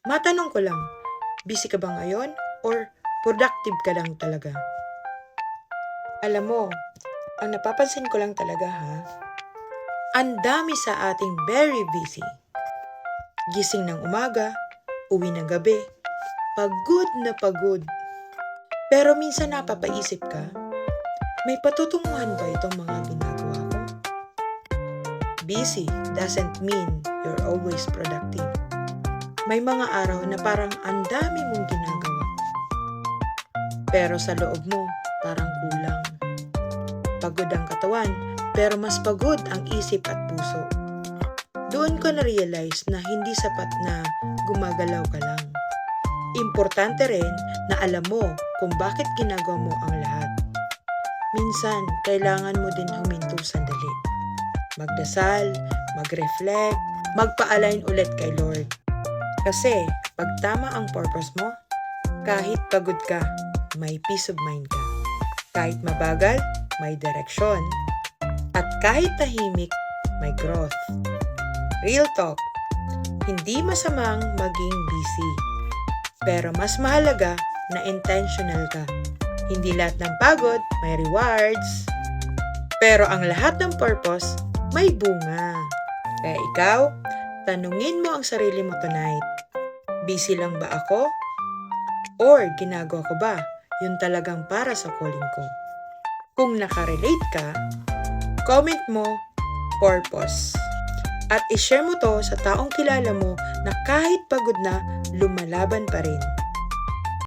Matanong ko lang, busy ka ba ngayon or productive ka lang talaga? Alam mo, ang napapansin ko lang talaga ang dami sa ating very busy. Gising ng umaga, uwi ng gabi, pagod na pagod. Pero minsan napapaisip ka, may patutunguhan ba itong mga ginagawa ko? Busy doesn't mean you're always productive. May mga araw na parang ang dami mong ginagawa. Pero sa loob mo, parang kulang. Pagod ang katawan, pero mas pagod ang isip at puso. Doon ko na-realize na hindi sapat na gumagalaw ka lang. Importante rin na alam mo kung bakit ginagawa mo ang lahat. Minsan, kailangan mo din huminto sandali. Magdasal, mag-reflect, magpa-align ulit kay Lord. Kasi, pag tama ang purpose mo, kahit pagod ka, may peace of mind ka. Kahit mabagal, may direksyon. At kahit tahimik, may growth. Real talk, hindi masamang maging busy. Pero mas mahalaga na intentional ka. Hindi lahat ng pagod may rewards. Pero ang lahat ng purpose may bunga. Kaya ikaw, tanungin mo ang sarili mo tonight. Busy lang ba ako? Or ginagawa ko ba yun talagang para sa calling ko? Kung nakarelate ka, comment mo, purpose. At ishare mo to sa taong kilala mo na kahit pagod na, lumalaban pa rin.